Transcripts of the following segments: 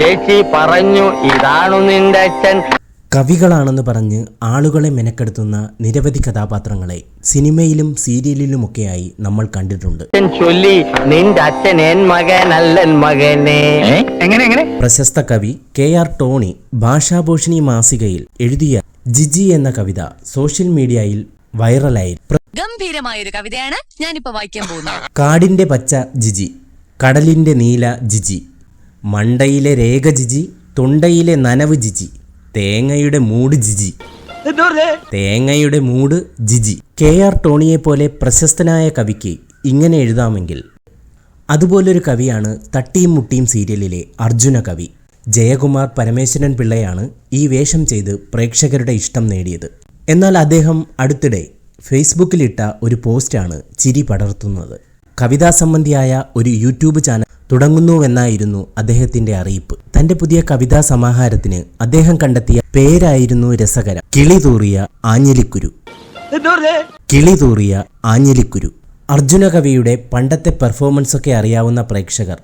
ചേച്ചി പറഞ്ഞു ഇതാണു നിന്റെ അച്ഛൻ. കവികളാണെന്ന് പറഞ്ഞ് ആളുകളെ മെനക്കെടുത്തുന്ന നിരവധി കഥാപാത്രങ്ങളെ സിനിമയിലും സീരിയലിലുമൊക്കെയായി നമ്മൾ കണ്ടിട്ടുണ്ട്. ചൊല്ലി നിന്റെ അച്ഛൻ എൻ മകനല്ലൻ മകനെ. എങ്ങനെ? പ്രശസ്ത കവി KR ടോണി ഭാഷാഭൂഷണി മാസികയിൽ എഴുതിയ ജിജി എന്ന കവിത സോഷ്യൽ മീഡിയയിൽ വൈറലായി. ഗംഭീരമായൊരു കവിതയാണ് ഞാനിപ്പോ വായിക്കാൻ പോകുന്നത്. കാടിന്റെ പച്ച ജിജി, കടലിന്റെ നീല ജിജി, മണ്ടയിലെ രേഖ ജിജി, തൊണ്ടയിലെ നനവ് ജിജി, തേങ്ങയുടെ മൂട് ജിജി. തേങ്ങയുടെ മൂട് ജിജി. KR ടോണിയെ പോലെ പ്രശസ്തനായ കവിക്ക് ഇങ്ങനെ എഴുതാമെങ്കിൽ അതുപോലൊരു കവിയാണ് തട്ടിയും മുട്ടിയും സീരിയലിലെ അർജുന കവി. ജയകുമാർ പരമേശ്വരൻ പിള്ളയാണ് ഈ വേഷം ചെയ്ത് പ്രേക്ഷകരുടെ ഇഷ്ടം നേടിയത്. എന്നാൽ അദ്ദേഹം അടുത്തിടെ ഫേസ്ബുക്കിലിട്ട ഒരു പോസ്റ്റാണ് ചിരി പടർത്തുന്നത്. കവിതാ സംബന്ധിയായ ഒരു യൂട്യൂബ് ചാനൽ തുടങ്ങുന്നുവെന്നായിരുന്നു അദ്ദേഹത്തിന്റെ അറിയിപ്പ്. തന്റെ പുതിയ കവിതാ സമാഹാരത്തിന് അദ്ദേഹം കണ്ടെത്തിയ പേരായിരുന്നു രസകരം. കിളിതൂറിയ ആഞ്ഞിലിക്കുരു. കിളിതൂറിയ ആഞ്ഞിലിക്കുരു. അർജുന കവിയുടെ പണ്ടത്തെ പെർഫോമൻസൊക്കെ അറിയാവുന്ന പ്രേക്ഷകർ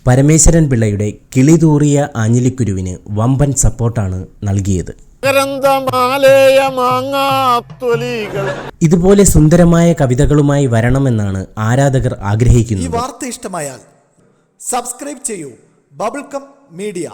പരമേശ്വരൻ പിള്ളയുടെ കിളിതൂറിയ ആഞ്ഞിലിക്കുരുവിന് വമ്പൻ സപ്പോർട്ടാണ് നൽകിയത്. ഇതുപോലെ സുന്ദരമായ കവിതകളുമായി വരണമെന്നാണ് ആരാധകർ ആഗ്രഹിക്കുന്നത്. ഈ വാർത്ത ഇഷ്ടമായാൽ സബ്സ്ക്രൈബ് ചെയ്യൂ ബബിൾകം മീഡിയ.